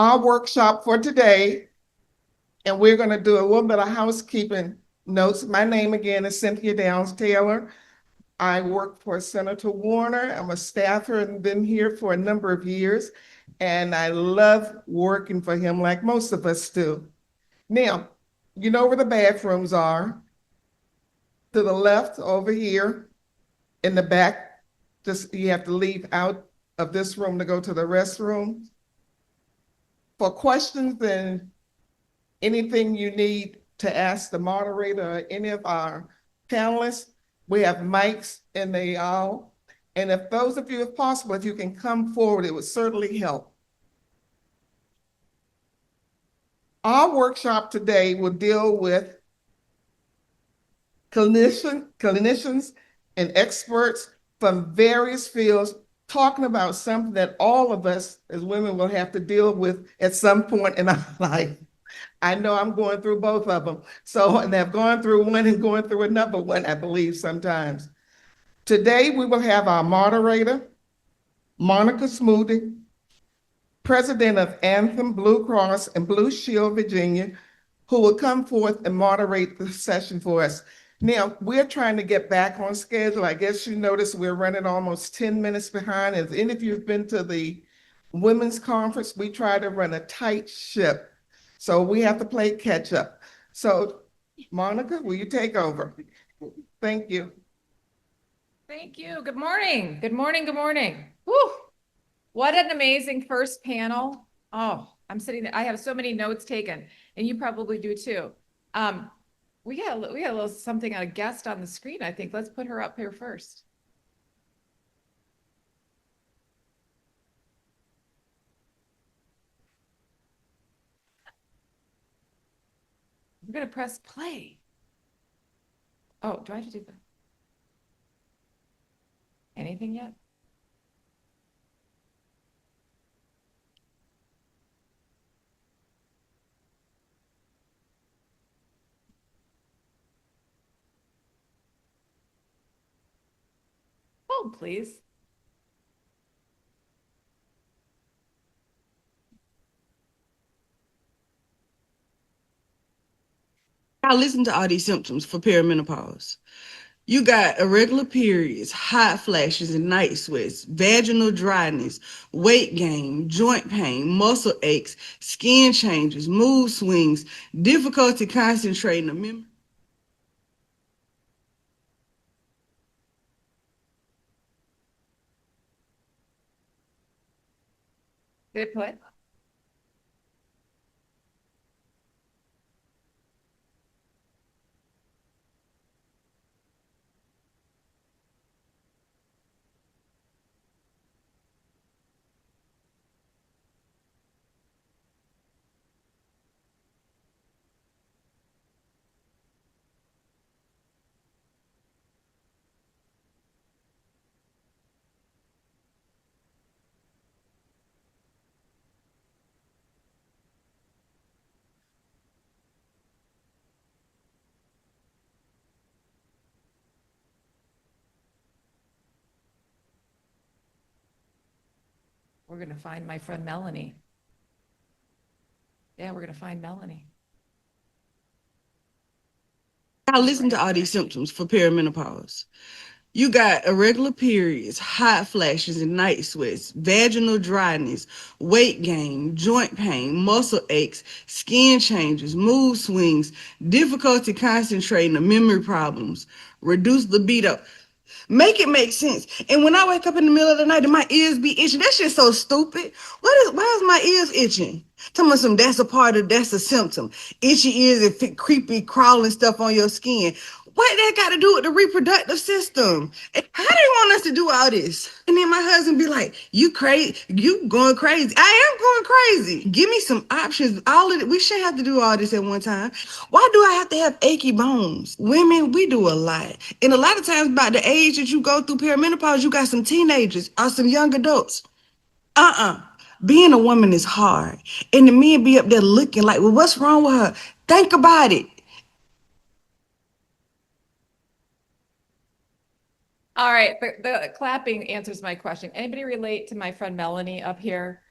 our workshop for today, and we're going to do a little bit of housekeeping notes. My name again is Cynthia Downs Taylor. I work for Senator Warner. I'm a staffer and been here for a number of years, and I love working for him like most of us do. Now, you know where the bathrooms are. To the left over here in the back, just you have to leave out of this room to go to the restroom. For questions and anything you need to ask the moderator or any of our panelists, we have mics in the aisle. And if those of you, if possible, if you can come forward, it would certainly help. Our workshop today will deal with clinicians and experts from various fields talking about something that all of us as women will have to deal with at some point in our life. I know I'm going through both of them. So, and I've gone through one and going through another one, I believe sometimes. Today, we will have our moderator, Monica Schmude, president of Anthem Blue Cross and Blue Shield Virginia, who will come forth and moderate the session for us. Now, we're trying to get back on schedule. I guess you noticed we're running almost 10 minutes behind. If any of you have been to the women's conference, we try to run a tight ship. So we have to play catch up. So Monica, will you take over? Thank you. Thank you. Good morning. Good morning. Good morning. Woo. What an amazing first panel. Oh, I'm sitting there. I have so many notes taken, and you probably do too. We got a little something on a guest on the screen, I think. Let's put her up here first. I'm going to press play. Oh, do I have to do that? Anything yet? Hold, please. Now listen to all these symptoms for perimenopause. You got irregular periods, hot flashes and night sweats, vaginal dryness, weight gain, joint pain, muscle aches, skin changes, mood swings, difficulty concentrating, memory. Did it put? We're going to find my friend Melanie. Yeah, we're going to find Melanie. Now listen to all these symptoms for perimenopause. You got irregular periods, hot flashes and night sweats, vaginal dryness, weight gain, joint pain, muscle aches, skin changes, mood swings, difficulty concentrating, memory problems, reduced libido. Make it make sense. And when I wake up in the middle of the night and my ears be itching, that shit's so stupid. Why is my ears itching? Tell me some, that's a symptom. Itchy ears and creepy crawling stuff on your skin. What that got to do with the reproductive system? How do you want us to do all this? And then my husband be like, you crazy, you going crazy. I am going crazy. Give me some options. All of it. We shouldn't have to do all this at one time. Why do I have to have achy bones? Women, we do a lot. And a lot of times by the age that you go through perimenopause, you got some teenagers or some young adults. Being a woman is hard. And the men be up there looking like, well, what's wrong with her? Think about it. All right, the clapping answers my question. Anybody relate to my friend Melanie up here?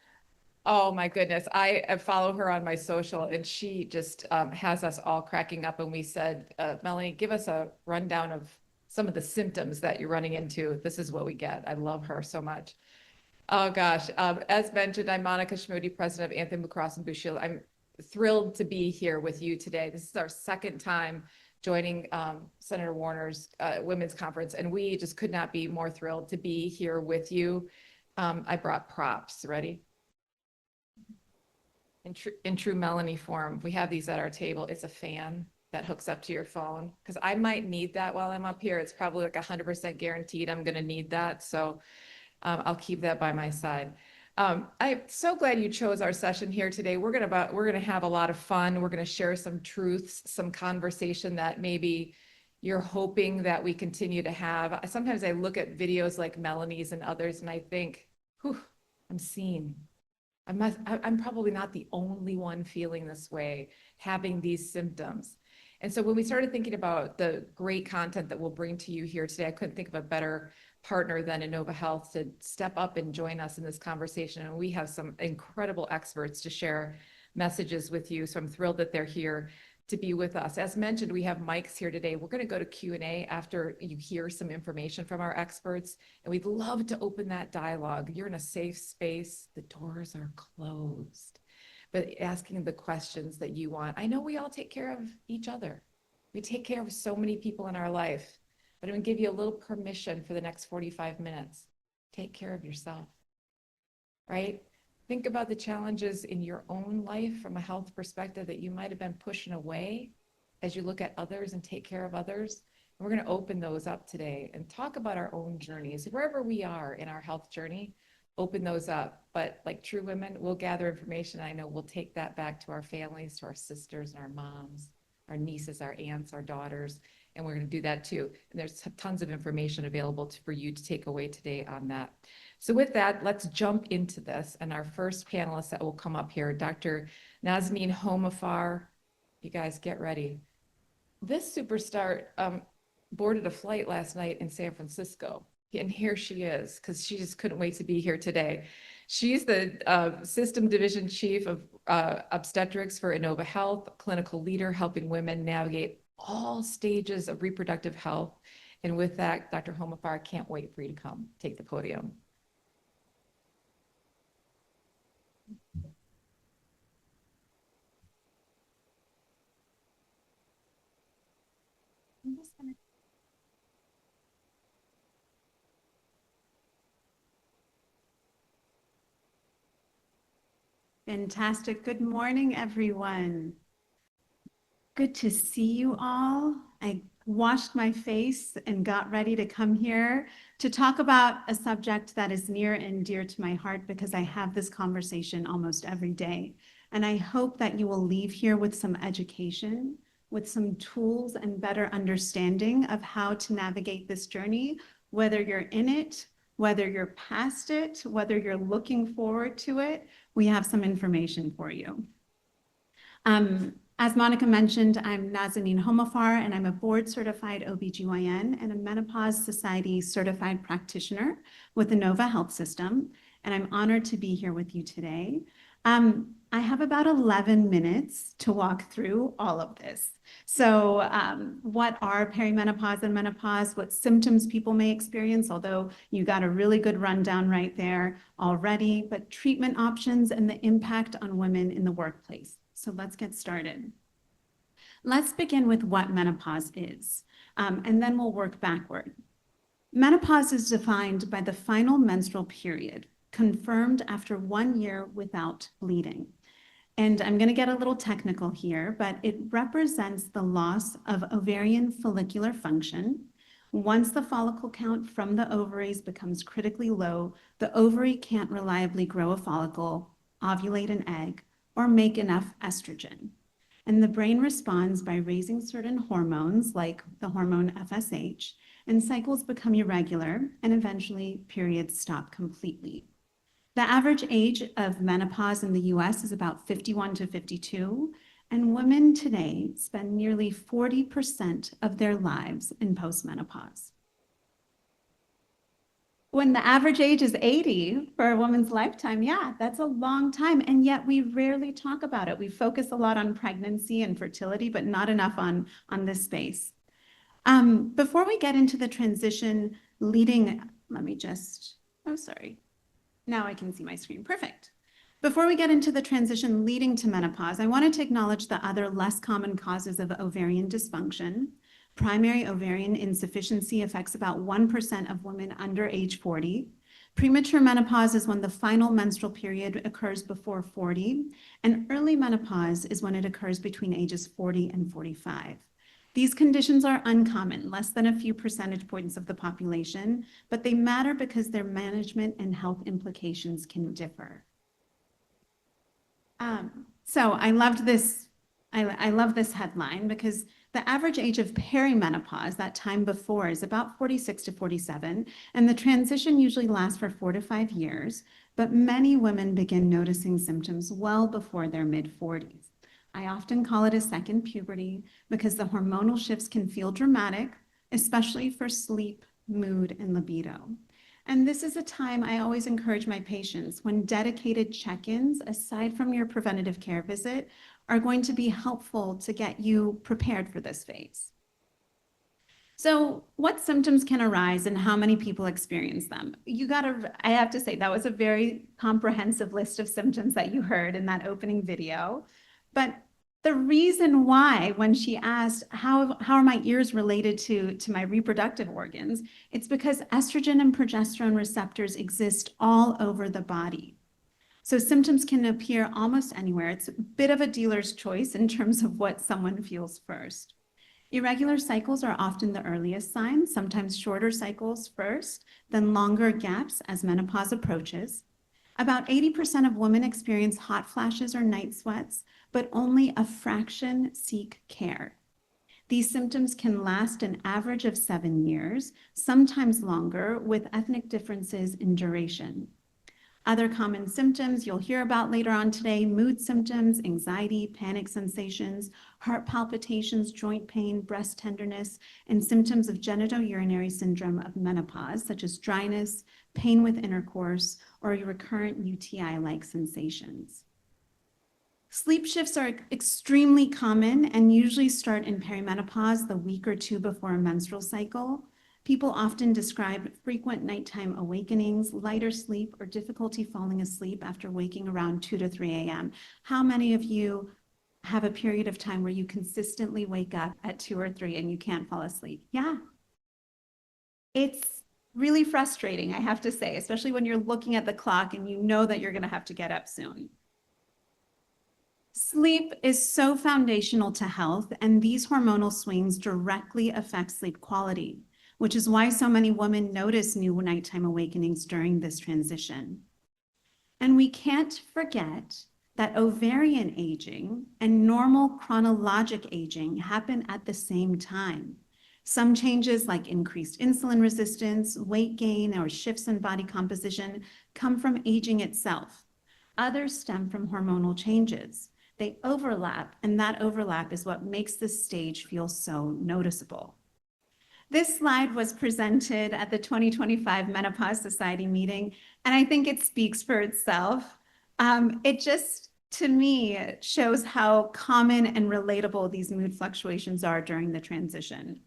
Oh my goodness. I follow her on my social and she just has us all cracking up. And we said, Melanie, give us a rundown of some of the symptoms that you're running into. This is what we get. I love her so much. Oh gosh. As mentioned, I'm Monica Schmude, president of Anthem Blue Cross and Blue Shield. I'm thrilled to be here with you today. This is our second time joining Senator Warner's Women's Conference, and we just could not be more thrilled to be here with you. I brought props. Ready? In true Melanie form, we have these at our table. It's a fan that hooks up to your phone because I might need that while I'm up here. It's probably like 100% guaranteed I'm going to need that. So I'll keep that by my side. I'm so glad you chose our session here today. We're gonna have a lot of fun. We're gonna share some truths, some conversation that maybe you're hoping that we continue to have. Sometimes I look at videos like Melanie's and others, and I think, whew, I'm seen. I'm probably not the only one feeling this way, having these symptoms. And so when we started thinking about the great content that we'll bring to you here today, I couldn't think of a better partner than Inova Health to step up and join us in this conversation. And we have some incredible experts to share messages with you. So I'm thrilled that they're here to be with us. As mentioned, we have mics here today. We're going to go to Q&A after you hear some information from our experts. And we'd love to open that dialogue. You're in a safe space. The doors are closed. But asking the questions that you want. I know we all take care of each other. We take care of so many people in our life. But I'm going to give you a little permission for the next 45 minutes. Take care of yourself, right? Think about the challenges in your own life from a health perspective that you might have been pushing away as you look at others and take care of others. And we're going to open those up today and talk about our own journeys, wherever we are in our health journey, open those up. But like true women, we'll gather information. I know we'll take that back to our families, to our sisters and our moms, our nieces, our aunts, our daughters. And we're going to do that too. And there's tons of information available for you to take away today on that. So with that, let's jump into this. And our first panelist that will come up here, Dr. Nazaneen Homaifar. You guys get ready. This superstar boarded a flight last night in San Francisco. And here she is, because she just couldn't wait to be here today. She's the System Division Chief of Obstetrics for Inova Health, clinical leader helping women navigate all stages of reproductive health. And with that, Dr. Homaifar, I can't wait for you to come take the podium. Fantastic. Good morning, everyone. Good to see you all. I washed my face and got ready to come here to talk about a subject that is near and dear to my heart because I have this conversation almost every day. And I hope that you will leave here with some education, with some tools and better understanding of how to navigate this journey, whether you're in it, whether you're past it, whether you're looking forward to it. We have some information for you. As Monica mentioned, I'm Nazaneen Homaifar, and I'm a board-certified OBGYN and a Menopause Society certified practitioner with the Inova Health System, and I'm honored to be here with you today. I have about 11 minutes to walk through all of this. So what are perimenopause and menopause, what symptoms people may experience, although you got a really good rundown right there already, but treatment options and the impact on women in the workplace. So let's get started. Let's begin with what menopause is, and then we'll work backward. Menopause is defined by the final menstrual period, confirmed after 1 year without bleeding. And I'm going to get a little technical here, but it represents the loss of ovarian follicular function. Once the follicle count from the ovaries becomes critically low, the ovary can't reliably grow a follicle, ovulate an egg, or make enough estrogen. And the brain responds by raising certain hormones like the hormone FSH, and cycles become irregular, and eventually periods stop completely. The average age of menopause in the US is about 51 to 52, and women today spend nearly 40% of their lives in postmenopause. When the average age is 80 for a woman's lifetime, yeah, that's a long time. And yet we rarely talk about it. We focus a lot on pregnancy and fertility, but not enough on this space. Before we get into the transition leading, oh, sorry. Now I can see my screen. Perfect. Before we get into the transition leading to menopause, I wanted to acknowledge the other less common causes of ovarian dysfunction. Primary ovarian insufficiency affects about 1% of women under age 40. Premature menopause is when the final menstrual period occurs before 40, and early menopause is when it occurs between ages 40 and 45. These conditions are uncommon, less than a few percentage points of the population, but they matter because their management and health implications can differ. So I loved this. I love this headline because the average age of perimenopause, that time before, is about 46 to 47, and the transition usually lasts for 4 to 5 years, but many women begin noticing symptoms well before their mid-40s. I often call it a second puberty because the hormonal shifts can feel dramatic, especially for sleep, mood, and libido. And this is a time I always encourage my patients when dedicated check-ins, aside from your preventative care visit, are going to be helpful to get you prepared for this phase. So what symptoms can arise and how many people experience them? I have to say, that was a very comprehensive list of symptoms that you heard in that opening video. But the reason why, when she asked, how are my ears related to my reproductive organs, it's because estrogen and progesterone receptors exist all over the body. So symptoms can appear almost anywhere. It's a bit of a dealer's choice in terms of what someone feels first. Irregular cycles are often the earliest signs, sometimes shorter cycles first, then longer gaps as menopause approaches. About 80% of women experience hot flashes or night sweats, but only a fraction seek care. These symptoms can last an average of 7 years, sometimes longer, with ethnic differences in duration. Other common symptoms you'll hear about later on today: mood symptoms, anxiety, panic sensations, heart palpitations, joint pain, breast tenderness, and symptoms of genitourinary syndrome of menopause, such as dryness, pain with intercourse, or recurrent UTI-like sensations. Sleep shifts are extremely common and usually start in perimenopause, the week or two before a menstrual cycle. People often describe frequent nighttime awakenings, lighter sleep, or difficulty falling asleep after waking around 2 to 3 a.m. How many of you have a period of time where you consistently wake up at 2 or 3 and you can't fall asleep? Yeah. It's really frustrating, I have to say, especially when you're looking at the clock and you know that you're going to have to get up soon. Sleep is so foundational to health, and these hormonal swings directly affect sleep quality, which is why so many women notice new nighttime awakenings during this transition. And we can't forget that ovarian aging and normal chronologic aging happen at the same time. Some changes, like increased insulin resistance, weight gain, or shifts in body composition, come from aging itself. Others stem from hormonal changes. They overlap, and that overlap is what makes this stage feel so noticeable. This slide was presented at the 2025 Menopause Society meeting, and I think it speaks for itself. It just, to me, shows how common and relatable these mood fluctuations are during the transition.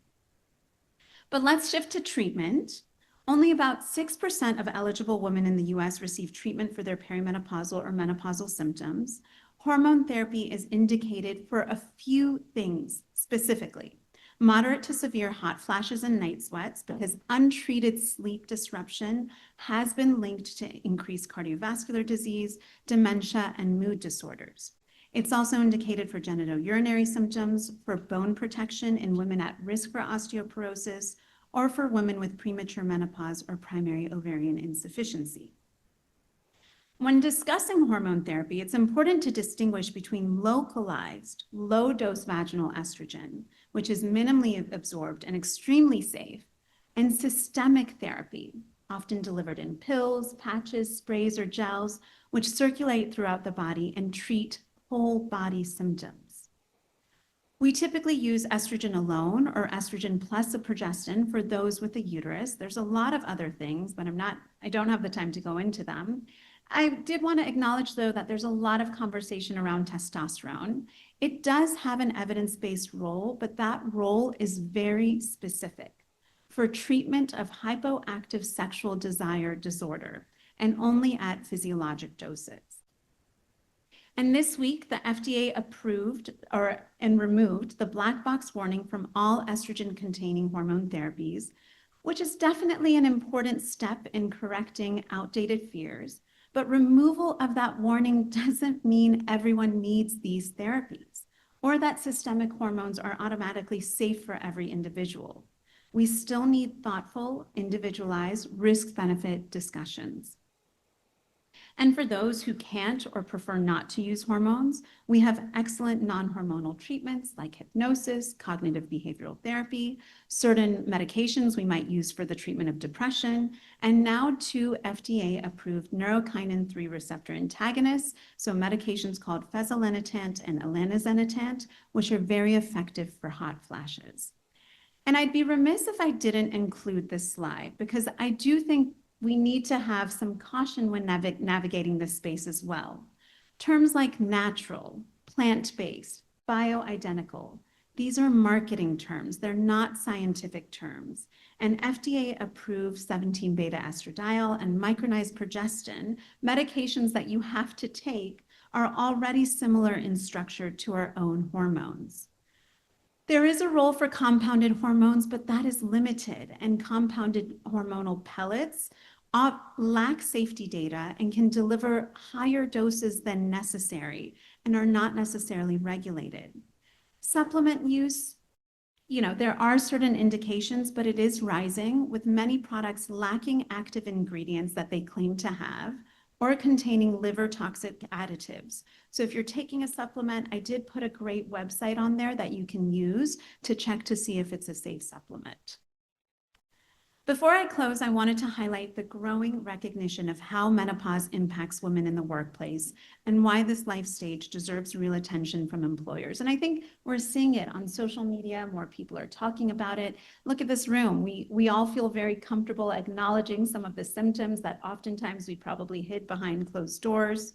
But let's shift to treatment. Only about 6% of eligible women in the US receive treatment for their perimenopausal or menopausal symptoms. Hormone therapy is indicated for a few things specifically: moderate to severe hot flashes and night sweats, because untreated sleep disruption has been linked to increased cardiovascular disease, dementia, and mood disorders. It's also indicated for genitourinary symptoms, for bone protection in women at risk for osteoporosis, or for women with premature menopause or primary ovarian insufficiency. When discussing hormone therapy, it's important to distinguish between localized, low-dose vaginal estrogen, which is minimally absorbed and extremely safe, and systemic therapy, often delivered in pills, patches, sprays, or gels, which circulate throughout the body and treat whole body symptoms. We typically use estrogen alone or estrogen plus a progestin for those with a uterus. There's a lot of other things, but I don't have the time to go into them. I did want to acknowledge, though, that there's a lot of conversation around testosterone. It does have an evidence-based role, but that role is very specific for treatment of hypoactive sexual desire disorder and only at physiologic doses. And this week, the FDA approved and removed the black box warning from all estrogen-containing hormone therapies, which is definitely an important step in correcting outdated fears. But removal of that warning doesn't mean everyone needs these therapies or that systemic hormones are automatically safe for every individual. We still need thoughtful, individualized risk-benefit discussions. And for those who can't or prefer not to use hormones, we have excellent non-hormonal treatments like hypnosis, cognitive behavioral therapy, certain medications we might use for the treatment of depression, and now 2 FDA-approved neurokinin 3 receptor antagonists, so medications called fezolinetant and elanozanitant, which are very effective for hot flashes. And I'd be remiss if I didn't include this slide because I do think we need to have some caution when navigating this space as well. Terms like natural, plant-based, bioidentical, these are marketing terms. They're not scientific terms. And FDA-approved 17-beta estradiol and micronized progestin, medications that you have to take, are already similar in structure to our own hormones. There is a role for compounded hormones, but that is limited, and compounded hormonal pellets lack safety data and can deliver higher doses than necessary and are not necessarily regulated. Supplement use, there are certain indications, but it is rising, with many products lacking active ingredients that they claim to have or containing liver toxic additives. So if you're taking a supplement, I did put a great website on there that you can use to check to see if it's a safe supplement. Before I close, I wanted to highlight the growing recognition of how menopause impacts women in the workplace and why this life stage deserves real attention from employers. And I think we're seeing it on social media. More people are talking about it. Look at this room. We all feel very comfortable acknowledging some of the symptoms that oftentimes we probably hid behind closed doors.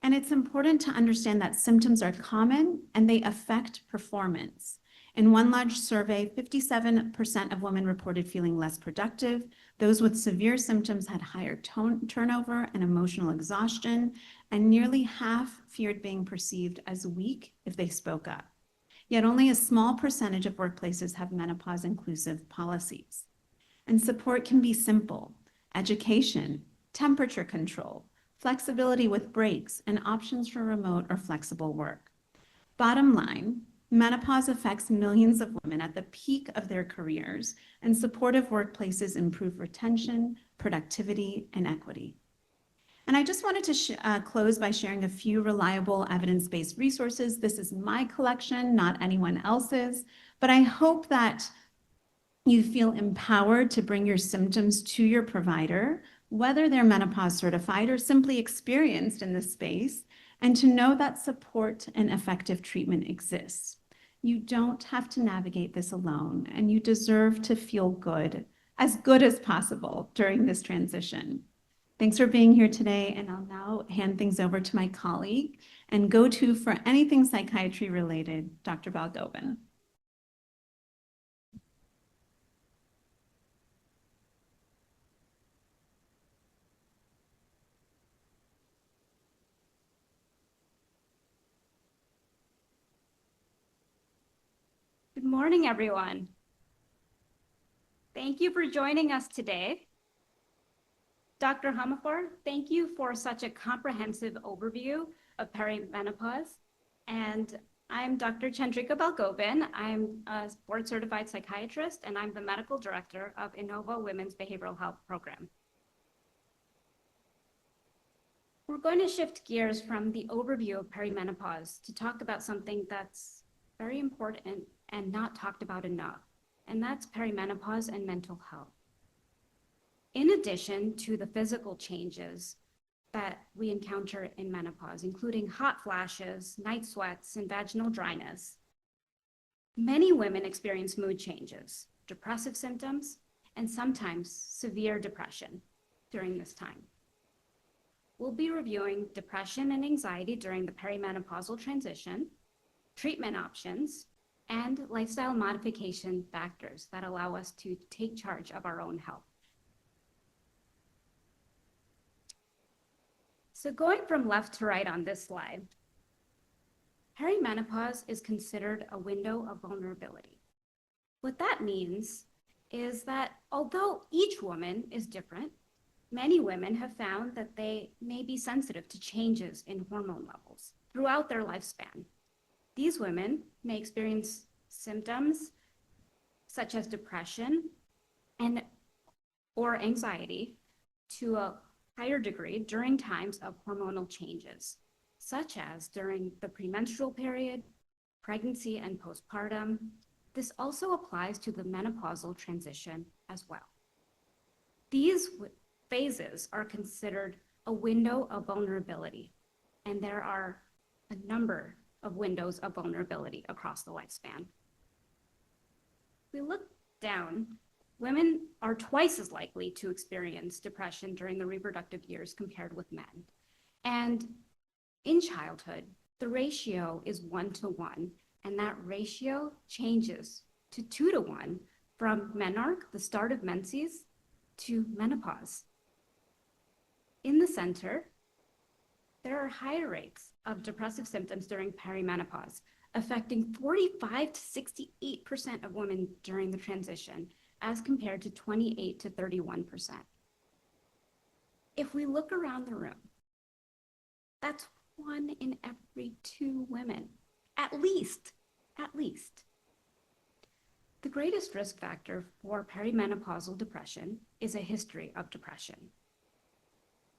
And it's important to understand that symptoms are common and they affect performance. In one large survey, 57% of women reported feeling less productive. Those with severe symptoms had higher turnover and emotional exhaustion, and nearly half feared being perceived as weak if they spoke up. Yet only a small percentage of workplaces have menopause-inclusive policies. And support can be simple: education, temperature control, flexibility with breaks, and options for remote or flexible work. Bottom line, menopause affects millions of women at the peak of their careers, and supportive workplaces improve retention, productivity, and equity. And I just wanted to close by sharing a few reliable evidence-based resources. This is my collection, not anyone else's, but I hope that you feel empowered to bring your symptoms to your provider, whether they're menopause certified or simply experienced in this space, and to know that support and effective treatment exists. You don't have to navigate this alone, and you deserve to feel good as possible during this transition. Thanks for being here today, and I'll now hand things over to my colleague and go-to for anything psychiatry related, Dr. Balgobin. Good morning, everyone. Thank you for joining us today. Dr. Homaifar, thank you for such a comprehensive overview of perimenopause. And I'm Dr. Chandrika Balgobin. I'm a board-certified psychiatrist, and I'm the medical director of Inova Women's Behavioral Health Program. We're going to shift gears from the overview of perimenopause to talk about something that's very important and not talked about enough, and that's perimenopause and mental health. In addition to the physical changes that we encounter in menopause, including hot flashes, night sweats, and vaginal dryness, Many women experience mood changes, depressive symptoms, and sometimes severe depression during this time. We'll be reviewing depression and anxiety during the perimenopausal transition, treatment options, and lifestyle modification factors that allow us to take charge of our own health. So going from left to right on this slide, perimenopause is considered a window of vulnerability. What that means is that although each woman is different, many women have found that they may be sensitive to changes in hormone levels throughout their lifespan. These women may experience symptoms such as depression or anxiety to a higher degree during times of hormonal changes, such as during the premenstrual period, pregnancy and postpartum. This also applies to the menopausal transition as well. These phases are considered a window of vulnerability, and there are a number of windows of vulnerability across the lifespan. If we look down, women are twice as likely to experience depression during the reproductive years compared with men. And in childhood, the ratio is 1-to-1, and that ratio changes to 2-to-1 from menarche, the start of menses, to menopause. In the center, there are higher rates of depressive symptoms during perimenopause, affecting 45 to 68% of women during the transition, as compared to 28 to 31%. If we look around the room, that's 1 in every 2 women, at least. The greatest risk factor for perimenopausal depression is a history of depression.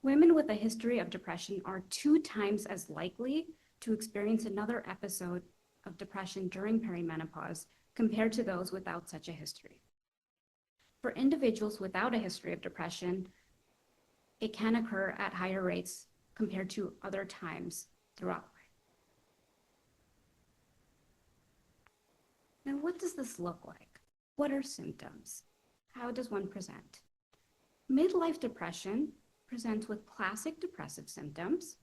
Women with a history of depression are 2 times as likely to experience another episode of depression during perimenopause compared to those without such a history. For individuals without a history of depression, it can occur at higher rates compared to other times throughout life. Now, what does this look like? What are symptoms? How does one present? Midlife depression presents with classic depressive symptoms.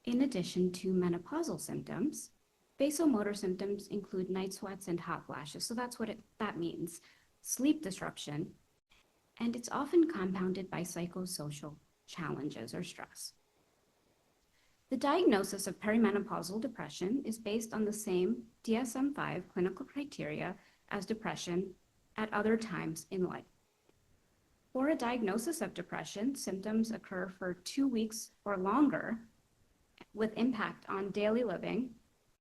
In addition to menopausal symptoms, vasomotor symptoms include night sweats and hot flashes. So that's what that means. Sleep disruption, and it's often compounded by psychosocial challenges or stress. The diagnosis of perimenopausal depression is based on the same DSM-5 clinical criteria as depression at other times in life. For a diagnosis of depression, symptoms occur for 2 weeks or longer with impact on daily living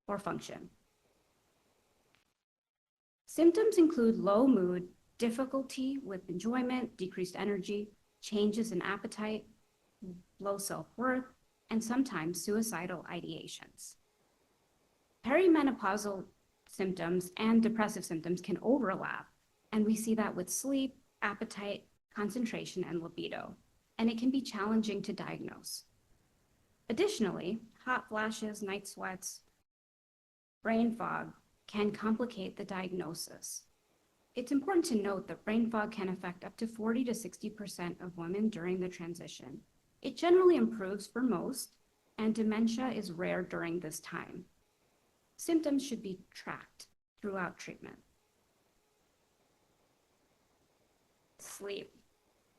or function. Symptoms include low mood, difficulty with enjoyment, decreased energy, changes in appetite, low self-worth, and sometimes suicidal ideations. Perimenopausal symptoms and depressive symptoms can overlap, and we see that with sleep, appetite, concentration, and libido, and it can be challenging to diagnose. Additionally, hot flashes, night sweats, brain fog can complicate the diagnosis. It's important to note that brain fog can affect up to 40 to 60% of women during the transition. It generally improves for most, and dementia is rare during this time. Symptoms should be tracked throughout treatment. Sleep.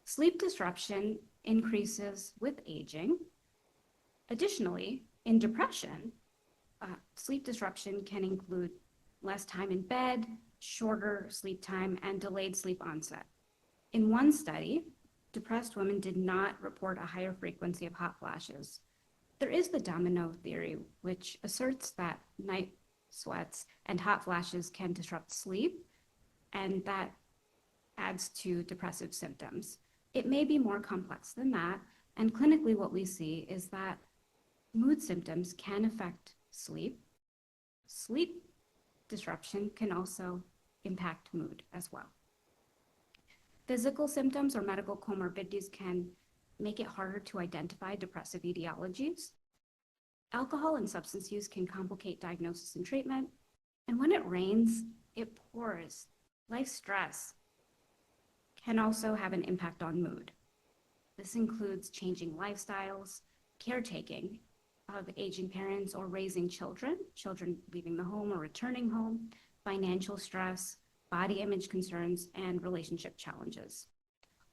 Sleep disruption increases with aging. Additionally, in depression, sleep disruption can include less time in bed, shorter sleep time, and delayed sleep onset. In one study, depressed women did not report a higher frequency of hot flashes. There is the domino theory, which asserts that night sweats and hot flashes can disrupt sleep, and that adds to depressive symptoms. It may be more complex than that, and clinically what we see is that mood symptoms can affect sleep. Sleep disruption can also impact mood as well. Physical symptoms or medical comorbidities can make it harder to identify depressive etiologies. Alcohol and substance use can complicate diagnosis and treatment. And when it rains, it pours. Life stress can also have an impact on mood. This includes changing lifestyles, caretaking of aging parents or raising children, children leaving the home or returning home, financial stress, body image concerns, and relationship challenges.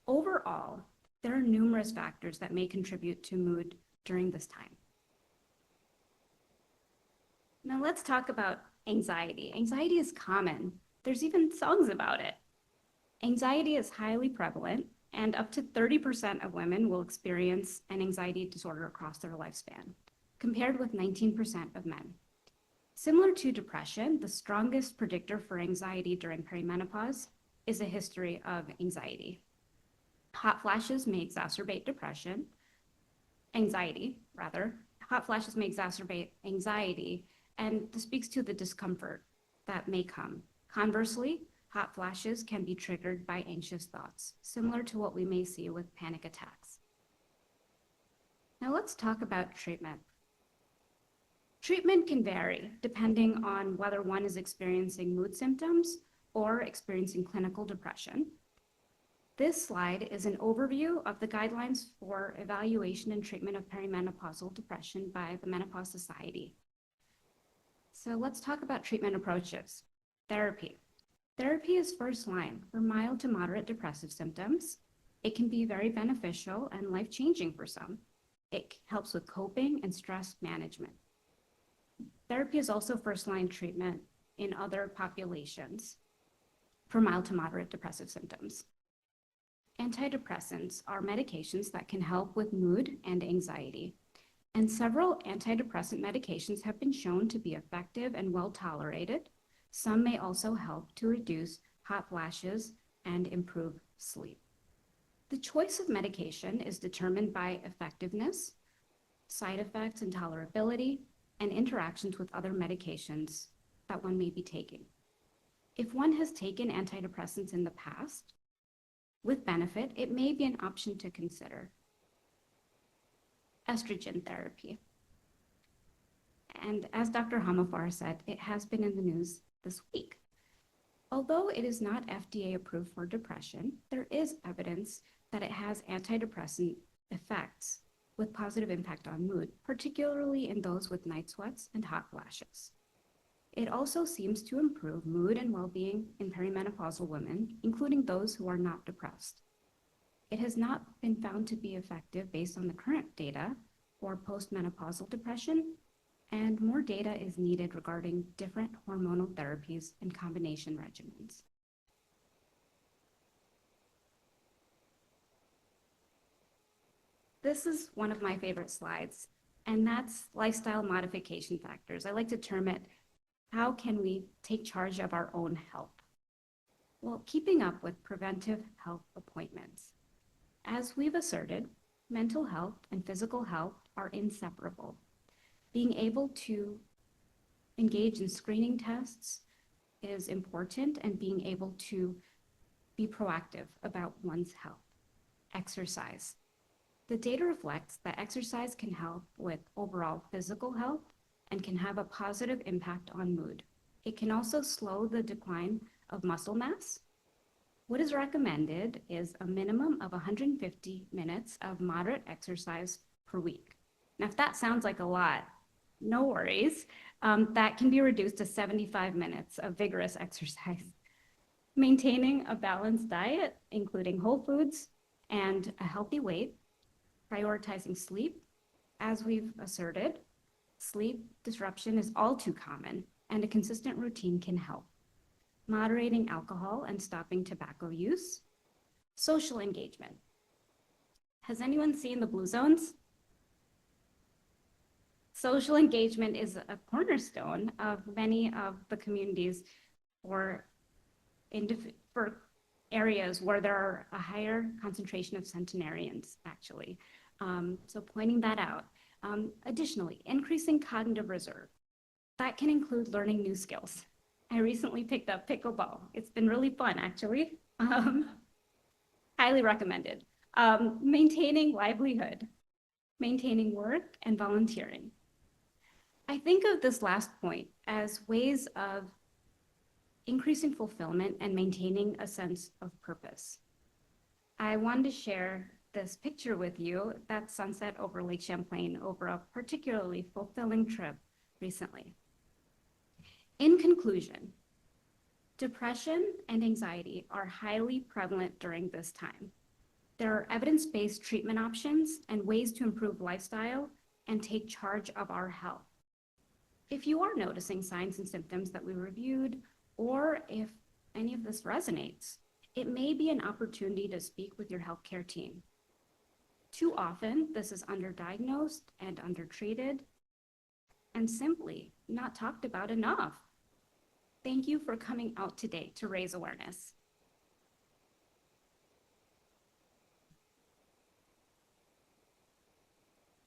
Overall, there are numerous factors that may contribute to mood during this time. Now let's talk about anxiety. Anxiety is common. There's even songs about it. Anxiety is highly prevalent, and up to 30% of women will experience an anxiety disorder across their lifespan, compared with 19% of men. Similar to depression, the strongest predictor for anxiety during perimenopause is a history of anxiety. Hot flashes may exacerbate anxiety. Hot flashes may exacerbate anxiety, and this speaks to the discomfort that may come. Conversely, hot flashes can be triggered by anxious thoughts, similar to what we may see with panic attacks. Now let's talk about treatment. Treatment can vary depending on whether one is experiencing mood symptoms or experiencing clinical depression. This slide is an overview of the guidelines for evaluation and treatment of perimenopausal depression by the Menopause Society. So let's talk about treatment approaches. Therapy. Therapy is first line for mild to moderate depressive symptoms. It can be very beneficial and life-changing for some. It helps with coping and stress management. Therapy is also first-line treatment in other populations for mild to moderate depressive symptoms. Antidepressants are medications that can help with mood and anxiety. And several antidepressant medications have been shown to be effective and well tolerated. Some may also help to reduce hot flashes and improve sleep. The choice of medication is determined by effectiveness, side effects and tolerability, and interactions with other medications that one may be taking. If one has taken antidepressants in the past with benefit, it may be an option to consider. Estrogen therapy. And as Dr. Homaifar said, it has been in the news this week. Although it is not FDA approved for depression, there is evidence that it has antidepressant effects with positive impact on mood, particularly in those with night sweats and hot flashes. It also seems to improve mood and well-being in perimenopausal women, including those who are not depressed. It has not been found to be effective based on the current data for postmenopausal depression, and more data is needed regarding different hormonal therapies and combination regimens. This is one of my favorite slides, and that's lifestyle modification factors. I like to term it, how can we take charge of our own health? Well, keeping up with preventive health appointments. As we've asserted, mental health and physical health are inseparable. Being able to engage in screening tests is important, and being able to be proactive about one's health. Exercise. The data reflects that exercise can help with overall physical health and can have a positive impact on mood. It can also slow the decline of muscle mass. What is recommended is a minimum of 150 minutes of moderate exercise per week. Now, if that sounds like a lot, no worries. That can be reduced to 75 minutes of vigorous exercise. Maintaining a balanced diet, including whole foods and a healthy weight. Prioritizing sleep. As we've asserted, sleep disruption is all too common, and a consistent routine can help. Moderating alcohol and stopping tobacco use. Social engagement. Has anyone seen the Blue Zones? Social engagement is a cornerstone of many of the communities for areas where there are a higher concentration of centenarians, actually. So pointing that out. Additionally, increasing cognitive reserve. That can include learning new skills. I recently picked up pickleball. It's been really fun, actually. Highly recommended. Maintaining livelihood, maintaining work, and volunteering. I think of this last point as ways of increasing fulfillment and maintaining a sense of purpose. I wanted to share this picture with you, that sunset over Lake Champlain over a particularly fulfilling trip recently. In conclusion, depression and anxiety are highly prevalent during this time. There are evidence-based treatment options and ways to improve lifestyle and take charge of our health. If you are noticing signs and symptoms that we reviewed, or if any of this resonates, it may be an opportunity to speak with your healthcare team. Too often, this is underdiagnosed and undertreated, and simply not talked about enough. Thank you for coming out today to raise awareness.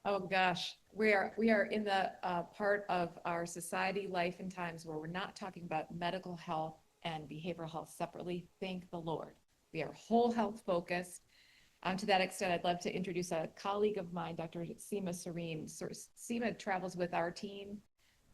Oh gosh, we are in the part of our society, life and times where we're not talking about medical health and behavioral health separately. Thank the Lord. We are whole health focused. To that extent, I'd love to introduce a colleague of mine, Dr. Seema Sarin. Seema travels with our team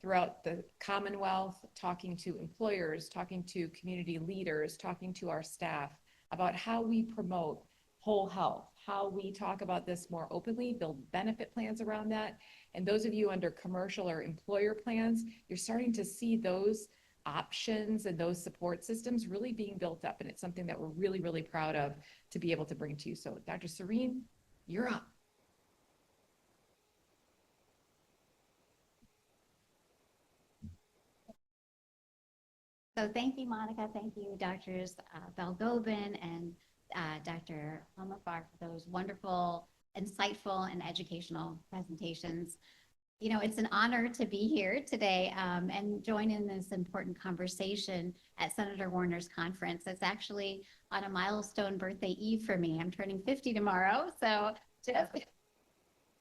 throughout the Commonwealth, talking to employers, talking to community leaders, talking to our staff about how we promote whole health, how we talk about this more openly, build benefit plans around that. And those of you under commercial or employer plans, you're starting to see those options and those support systems really being built up. And it's something that we're really, really proud of to be able to bring to you. So Dr. Sarin, you're up. So thank you, Monica. Thank you, Drs. Balgobin and Dr. Homaifar for those wonderful, insightful, and educational presentations. You know, it's an honor to be here today and join in this important conversation at Senator Warner's conference. It's actually on a milestone birthday eve for me. I'm turning 50 tomorrow, so just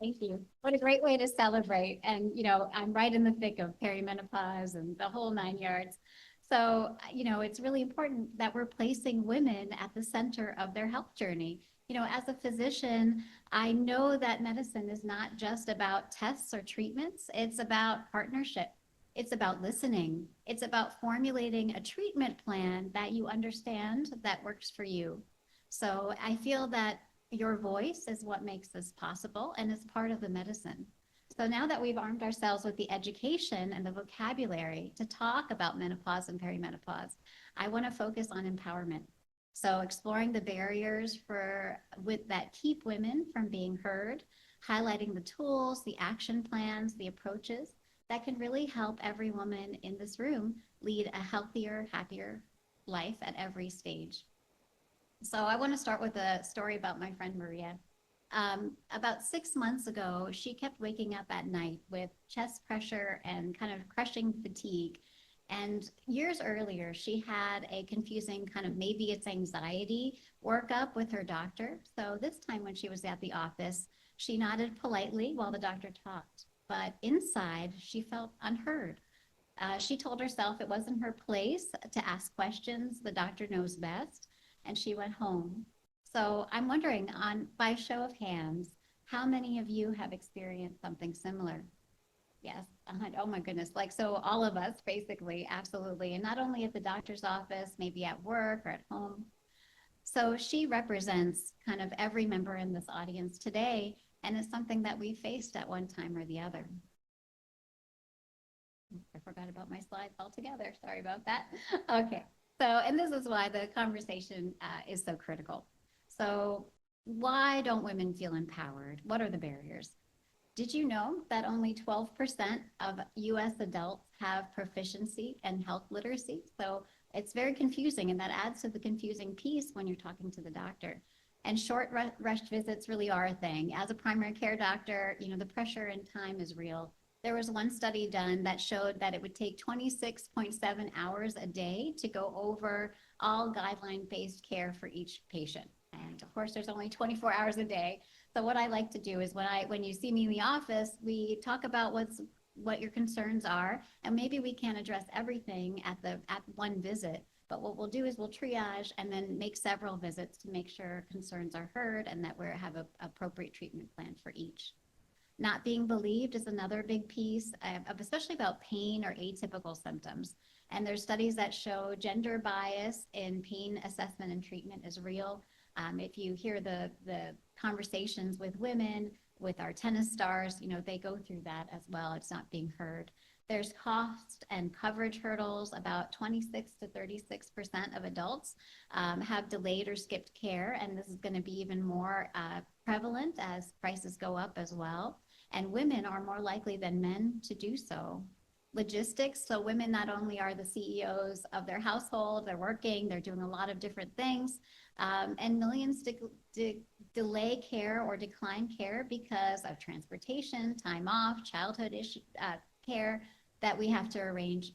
thank you. What a great way to celebrate. And, you know, I'm right in the thick of perimenopause and the whole 9 yards. So, you know, it's really important that we're placing women at the center of their health journey. You know, as a physician, I know that medicine is not just about tests or treatments. It's about partnership. It's about listening. It's about formulating a treatment plan that you understand that works for you. So I feel that your voice is what makes this possible and is part of the medicine. So now that we've armed ourselves with the education and the vocabulary to talk about menopause and perimenopause, I want to focus on empowerment. So exploring the barriers that keep women from being heard, highlighting the tools, the action plans, the approaches that can really help every woman in this room lead a healthier, happier life at every stage. So I want to start with a story about my friend Maria. About 6 months ago, she kept waking up at night with chest pressure and kind of crushing fatigue. And years earlier, she had a confusing kind of maybe it's anxiety workup with her doctor. So this time when she was at the office, she nodded politely while the doctor talked. But inside, she felt unheard. She told herself it wasn't her place to ask questions. The doctor knows best. And she went home. So I'm wondering, by show of hands, how many of you have experienced something similar? Yes, oh my goodness, like so all of us basically, absolutely. And not only at the doctor's office, maybe at work or at home. So she represents kind of every member in this audience today, and it's something that we faced at one time or the other. I forgot about my slides altogether, sorry about that. Okay, so, and this is why the conversation is so critical. So why don't women feel empowered? What are the barriers? Did you know that only 12% of US adults have proficiency in health literacy? So it's very confusing, and that adds to the confusing piece when you're talking to the doctor. And short rushed visits really are a thing. As a primary care doctor, you know, the pressure and time is real. There was one study done that showed that it would take 26.7 hours a day to go over all guideline-based care for each patient. And of course, there's only 24 hours a day. So what I like to do is when you see me in the office, we talk about what your concerns are, and maybe we can't address everything at one visit. But what we'll do is we'll triage and then make several visits to make sure concerns are heard and that we have an appropriate treatment plan for each. Not being believed is another big piece, especially about pain or atypical symptoms. And there's studies that show gender bias in pain assessment and treatment is real. If you hear the conversations with women, with our tennis stars, they go through that as well. It's not being heard. There's cost and coverage hurdles. About 26 to 36% of adults have delayed or skipped care, and this is going to be even more prevalent as prices go up as well. And women are more likely than men to do so. Logistics, so women not only are the CEOs of their household, they're working, they're doing a lot of different things, and millions delay care or decline care because of transportation, time off, childhood care that we have to arrange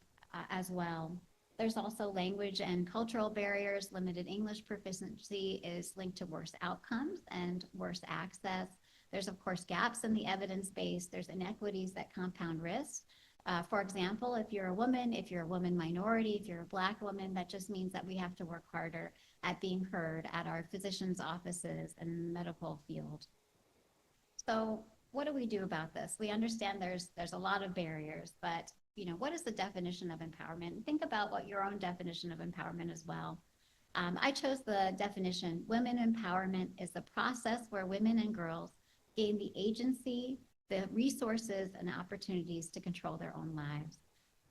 as well. There's also language and cultural barriers. Limited English proficiency is linked to worse outcomes and worse access. There's, of course, gaps in the evidence base. There's inequities that compound risk. For example, if you're a woman minority, if you're a Black woman, that just means that we have to work harder at being heard at our physicians' offices and medical field. So what do we do about this? We understand there's a lot of barriers, but what is the definition of empowerment? Think about what your own definition of empowerment as well. I chose the definition: women empowerment is the process where women and girls gain the agency, the resources and opportunities to control their own lives.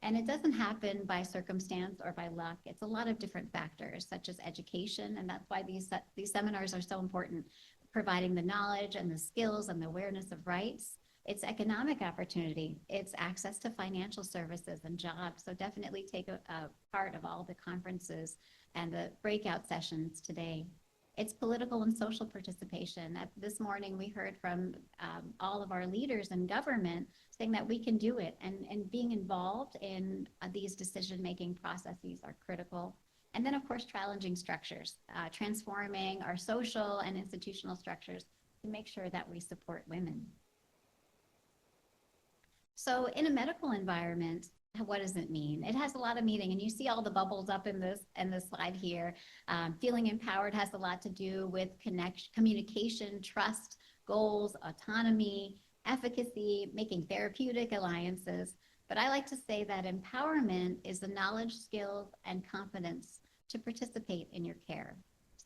And it doesn't happen by circumstance or by luck. It's a lot of different factors, such as education, and that's why these seminars are so important, providing the knowledge and the skills and the awareness of rights. It's economic opportunity. It's access to financial services and jobs. So definitely take a part of all the conferences and the breakout sessions today. It's political and social participation. This morning, we heard from all of our leaders in government saying that we can do it, and being involved in these decision-making processes are critical. And then, of course, challenging structures, transforming our social and institutional structures to make sure that we support women. So in a medical environment, what does it mean? It has a lot of meaning, and you see all the bubbles up in this slide here. Feeling empowered has a lot to do with communication, trust, goals, autonomy, efficacy, making therapeutic alliances. But I like to say that empowerment is the knowledge, skills, and confidence to participate in your care.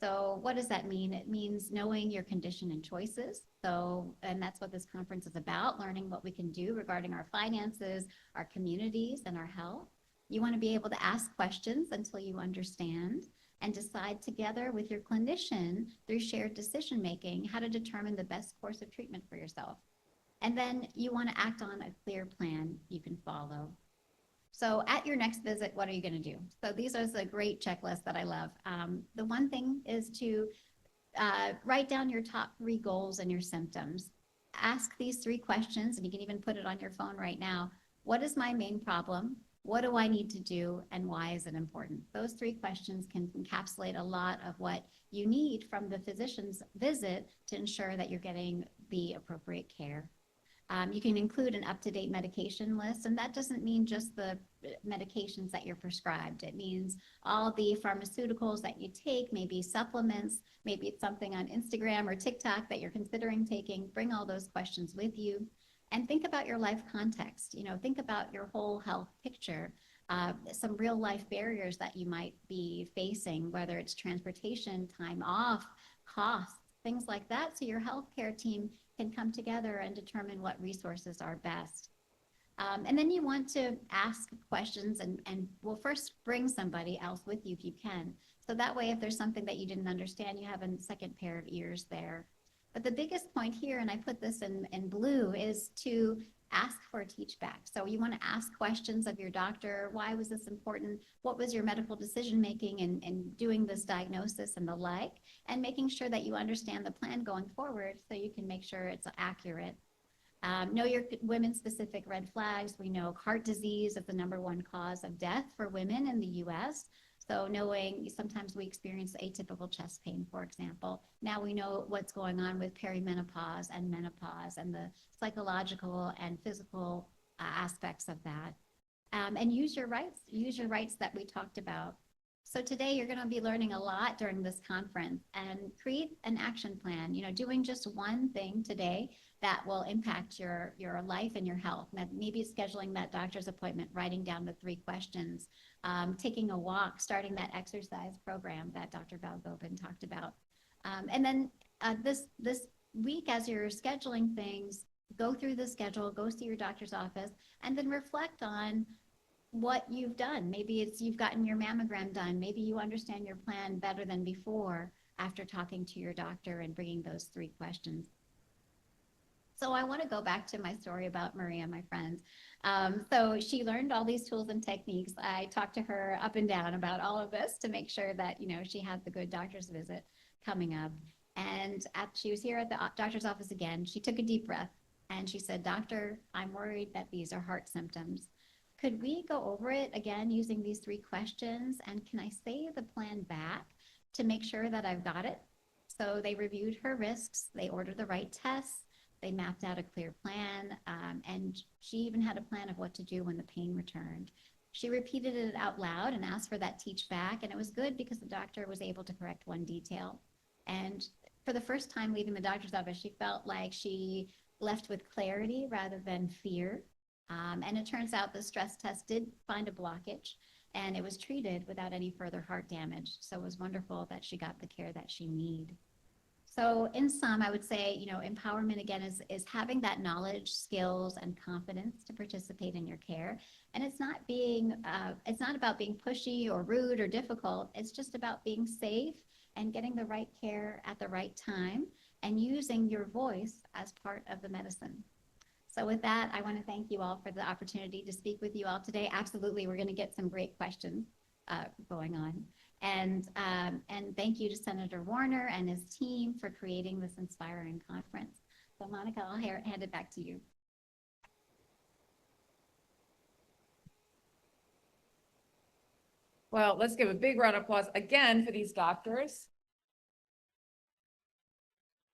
So what does that mean? It means knowing your condition and choices. And that's what this conference is about, learning what we can do regarding our finances, our communities, and our health. You want to be able to ask questions until you understand and decide together with your clinician through shared decision-making how to determine the best course of treatment for yourself. And then you want to act on a clear plan you can follow. So at your next visit, what are you going to do? So these are the great checklists that I love. The one thing is to write down your top 3 goals and your symptoms. Ask these 3 questions, and you can even put it on your phone right now. What is my main problem? What do I need to do? And why is it important? Those 3 questions can encapsulate a lot of what you need from the physician's visit to ensure that you're getting the appropriate care. You can include an up-to-date medication list, and that doesn't mean just the medications that you're prescribed. It means all the pharmaceuticals that you take, maybe supplements, maybe it's something on Instagram or TikTok that you're considering taking. Bring all those questions with you, and think about your life context. Think about your whole health picture. Some real life barriers that you might be facing, whether it's transportation, time off, costs, things like that. So your healthcare team can come together and determine what resources are best. And then you want to ask questions and well, first bring somebody else with you if you can. So that way, if there's something that you didn't understand, you have a second pair of ears there. But the biggest point here, and I put this in blue, is to ask for a teach back. So you want to ask questions of your doctor. Why was this important? What was your medical decision making in doing this diagnosis and the like, and making sure that you understand the plan going forward so you can make sure it's accurate. Know your women-specific red flags. We know heart disease is the #1 cause of death for women in the US. So knowing sometimes we experience atypical chest pain, for example. Now we know what's going on with perimenopause and menopause and the psychological and physical aspects of that. And use your rights that we talked about. So today you're going to be learning a lot during this conference and create an action plan, doing just one thing today that will impact your life and your health. Maybe scheduling that doctor's appointment, writing down the 3 questions, taking a walk, starting that exercise program that Dr. Balgobin talked about. And then this week, as you're scheduling things, go through the schedule, go see your doctor's office, and then reflect on what you've done. Maybe it's you've gotten your mammogram done. Maybe you understand your plan better than before after talking to your doctor and bringing those 3 questions. So I want to go back to my story about Maria, my friend. So she learned all these tools and techniques. I talked to her up and down about all of this to make sure that, she had the good doctor's visit coming up. And she was here at the doctor's office again. She took a deep breath and she said, "Doctor, I'm worried that these are heart symptoms. Could we go over it again using these 3 questions? And can I say the plan back to make sure that I've got it?" So they reviewed her risks. They ordered the right tests. They mapped out a clear plan. And she even had a plan of what to do when the pain returned. She repeated it out loud and asked for that teach back. And it was good because the doctor was able to correct one detail. And for the first time leaving the doctor's office, she felt like she left with clarity rather than fear. And it turns out the stress test did find a blockage and it was treated without any further heart damage. So it was wonderful that she got the care that she needed. So in sum, I would say, empowerment again is having that knowledge, skills, and confidence to participate in your care. And it's not about being pushy or rude or difficult. It's just about being safe and getting the right care at the right time and using your voice as part of the medicine. So with that, I want to thank you all for the opportunity to speak with you all today. Absolutely, we're going to get some great questions going on. And thank you to Senator Warner and his team for creating this inspiring conference. So Monica, I'll hand it back to you. Well, let's give a big round of applause again for these doctors.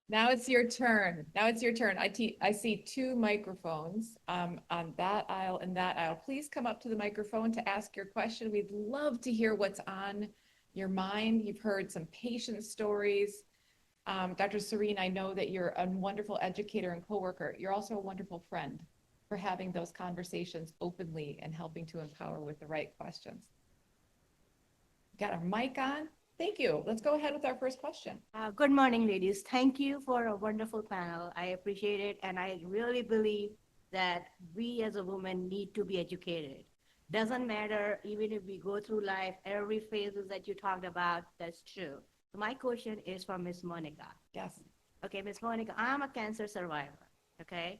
Now it's your turn. Now it's your turn. I see 2 microphones on that aisle and that aisle. Please come up to the microphone to ask your question. We'd love to hear what's on your mind. You've heard some patient stories. Dr. Sarin, I know that you're a wonderful educator and coworker. You're also a wonderful friend for having those conversations openly and helping to empower with the right questions. Got our mic on? Thank you. Let's go ahead with our first question. Good morning, ladies. Thank you for a wonderful panel. I appreciate it. And I really believe that we as a woman need to be educated. Doesn't matter, even if we go through life, every phases that you talked about, that's true. So my question is for Ms. Monica. Yes. Okay, Ms. Monica, I'm a cancer survivor, okay?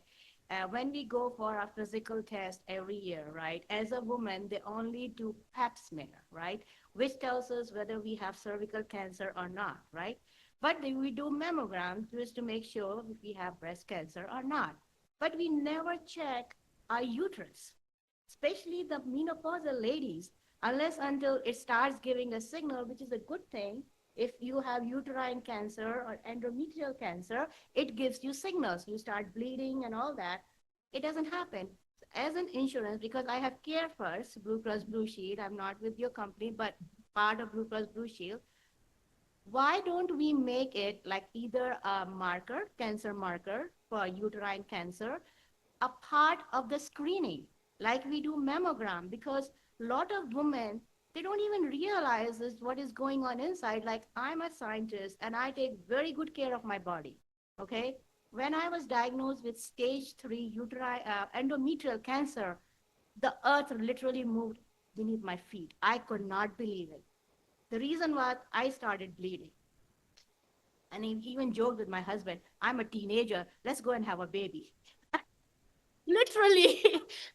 When we go for a physical test every year, right, as a woman, they only do pap smear, right, which tells us whether we have cervical cancer or not, right? But we do mammogram just to make sure if we have breast cancer or not. But we never check our uterus, especially the menopausal ladies, unless until it starts giving a signal, which is a good thing. If you have uterine cancer or endometrial cancer, it gives you signals. You start bleeding and all that. It doesn't happen. As an insurance, because I have Care First, Blue Cross Blue Shield, I'm not with your company, but part of Blue Cross Blue Shield, why don't we make it like either a marker, cancer marker for uterine cancer, a part of the screening, like we do mammogram? Because a lot of women, they don't even realize what is going on inside. Like, I'm a scientist and I take very good care of my body, okay? When I was diagnosed with stage 3 endometrial cancer, the earth literally moved beneath my feet. I could not believe it. The reason was I started bleeding. And he even joked with my husband, I'm a teenager, let's go and have a baby. Literally,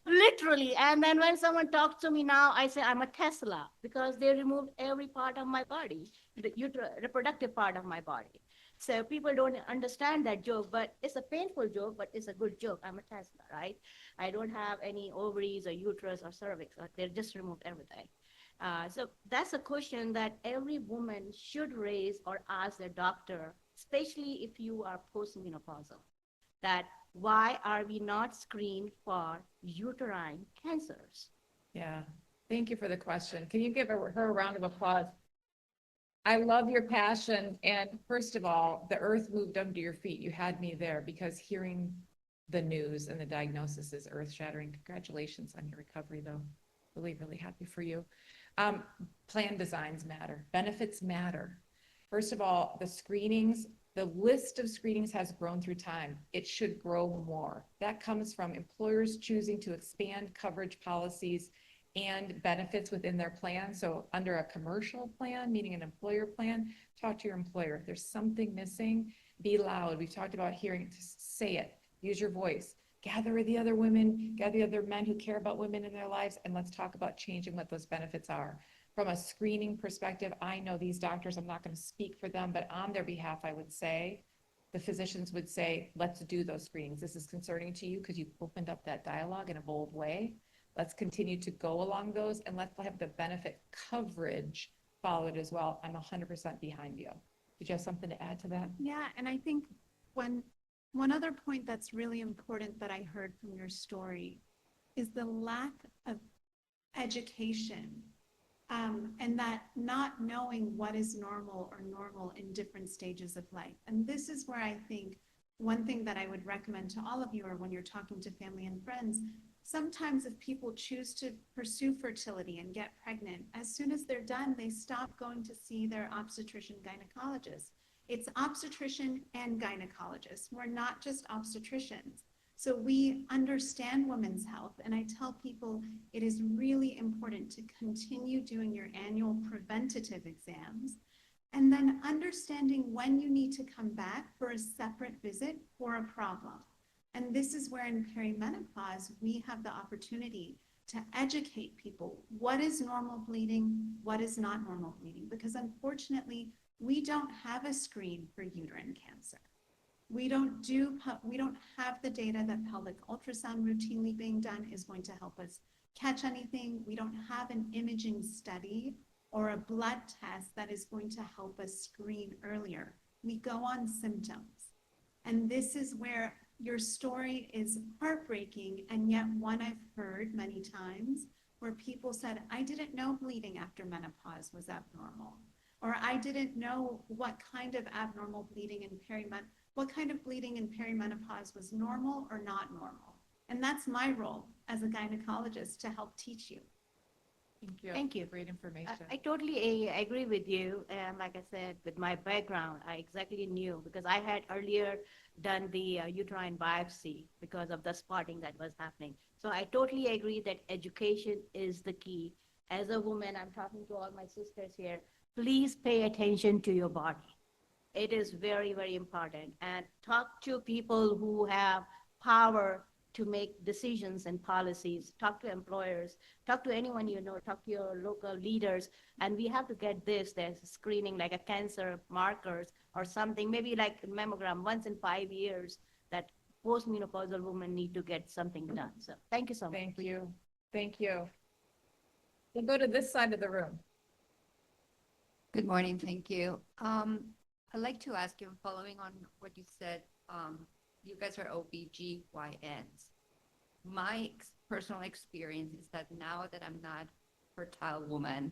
literally. And then when someone talks to me now, I say I'm a Tesla because they removed every part of my body, the reproductive part of my body. So people don't understand that joke, but it's a painful joke, but it's a good joke. I'm a Tesla, right? I don't have any ovaries or uterus or cervix. They just removed everything. So that's a question that every woman should raise or ask their doctor, especially if you are postmenopausal, that why are we not screened for uterine cancers? Yeah. Thank you for the question. Can you give her a round of applause? I love your passion. And first of all, the earth moved under your feet. You had me there because hearing the news and the diagnosis is earth shattering. Congratulations on your recovery though. Really, really happy for you. Plan designs matter. Benefits matter. First of all, the screenings, the list of screenings has grown through time. It should grow more. That comes from employers choosing to expand coverage policies and benefits within their plan. So under a commercial plan, meaning an employer plan, talk to your employer. If there's something missing, be loud. We've talked about hearing, just say it, use your voice, gather the other women, gather the other men who care about women in their lives, and let's talk about changing what those benefits are. From a screening perspective, I know these doctors, I'm not going to speak for them, but on their behalf, I would say, the physicians would say, let's do those screenings. This is concerning to you because you've opened up that dialogue in a bold way. Let's continue to go along those and let's have the benefit coverage followed as well. I'm 100% behind you. Did you have something to add to that? Yeah, and I think one other point that's really important that I heard from your story is the lack of education, and that not knowing what is normal or normal in different stages of life. And this is where I think one thing that I would recommend to all of you, or when you're talking to family and friends, sometimes if people choose to pursue fertility and get pregnant, as soon as they're done, they stop going to see their obstetrician gynecologist. It's obstetrician and gynecologist. We're not just obstetricians. So we understand women's health. And I tell people it is really important to continue doing your annual preventative exams and then understanding when you need to come back for a separate visit for a problem. And this is where in perimenopause, we have the opportunity to educate people. What is normal bleeding? What is not normal bleeding? Because unfortunately, we don't have a screen for uterine cancer. We don't have the data that pelvic ultrasound routinely being done is going to help us catch anything. We don't have an imaging study or a blood test that is going to help us screen earlier. We go on symptoms. And this is where your story is heartbreaking, and yet one I've heard many times where people said, I didn't know bleeding after menopause was abnormal, or I didn't know what kind of abnormal bleeding in perimenopause was normal or not normal. And that's my role as a gynecologist, to help teach you. Thank you. Thank you. Great information. I totally agree with you. And like I said, with my background, I exactly knew because I had earlier done the uterine biopsy because of the spotting that was happening. So I totally agree that education is the key. As a woman, I'm talking to all my sisters here, please pay attention to your body. It is very, very important. And talk to people who have power to make decisions and policies. Talk to employers, talk to anyone you know, talk to your local leaders. And we have to get this, there's screening like a cancer markers or something, maybe like a mammogram once in 5 years that postmenopausal women need to get something done. So thank you so much. Thank you. Thank you. We'll go to this side of the room. Good morning, thank you. I'd like to ask you, following on what you said, you guys are OBGYNs. My personal experience is that now that I'm not a fertile woman,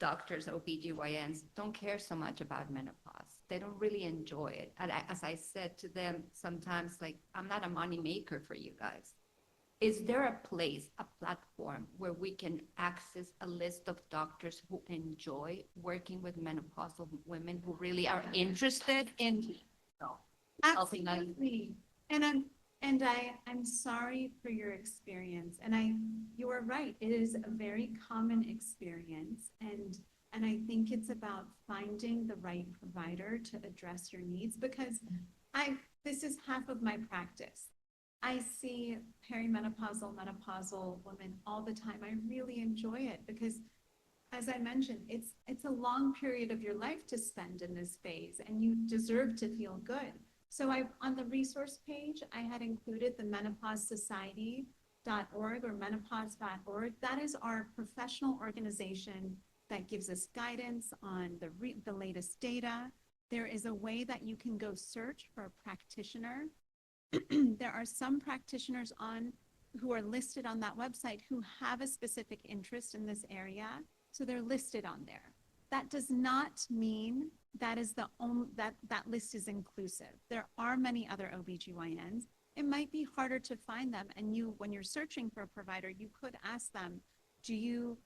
doctors, OBGYNs don't care so much about menopause. They don't really enjoy it. And as I said to them sometimes, like, I'm not a money maker for you guys. Is there a place, a platform where we can access a list of doctors who enjoy working with menopausal women who really are interested in helping us? Absolutely. And I'm sorry for your experience. And you are right. It is a very common experience. And I think it's about finding the right provider to address your needs, because this is half of my practice. I see perimenopausal, menopausal women all the time. I really enjoy it because, as I mentioned, it's a long period of your life to spend in this phase, and you deserve to feel good. So on the resource page, I had included the menopauseSociety.org or menopause.org. That is our professional organization that gives us guidance on the latest data. There is a way that you can go search for a practitioner. There are some practitioners on who are listed on that website who have a specific interest in this area. So they're listed on there. That does not mean that is the only, that list is inclusive. There are many other OBGYNs. It might be harder to find them. And you, when you're searching for a provider, you could ask them, do you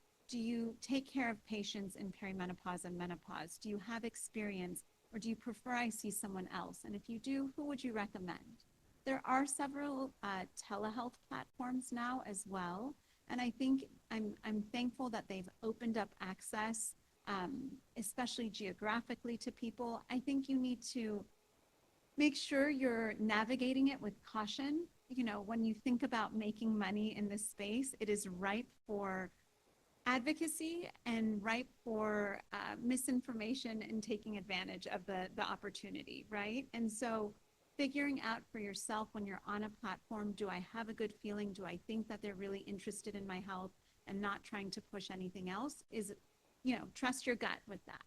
take care of patients in perimenopause and menopause? Do you have experience, or do you prefer I see someone else? And if you do, who would you recommend? There are several telehealth platforms now as well. And I think I'm thankful that they've opened up access, especially geographically, to people. I think you need to make sure you're navigating it with caution. You know, when you think about making money in this space, it is ripe for advocacy and ripe for misinformation and taking advantage of the opportunity, right? And so figuring out for yourself when you're on a platform, do I have a good feeling? Do I think that they're really interested in my health and not trying to push anything else? Is, you know, trust your gut with that.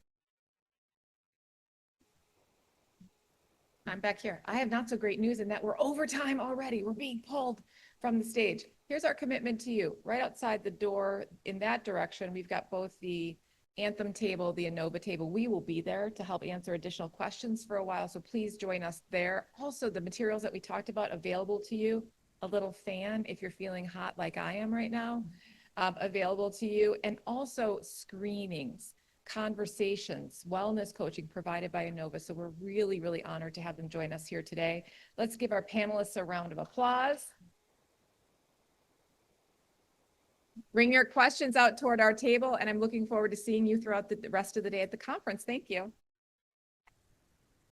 I'm back here. I have not so great news in that we're over time already. We're being pulled from the stage. Here's our commitment to you. Right outside the door in that direction, we've got both the Anthem table, the Inova table. We will be there to help answer additional questions for a while, so please join us there. Also, the materials that we talked about available to you, a little fan if you're feeling hot like I am right now, available to you, and also screenings, conversations, wellness coaching provided by Inova. So we're really, really honored to have them join us here today. Let's give our panelists a round of applause. Bring your questions out toward our table, and I'm looking forward to seeing you throughout the rest of the day at the conference. Thank you.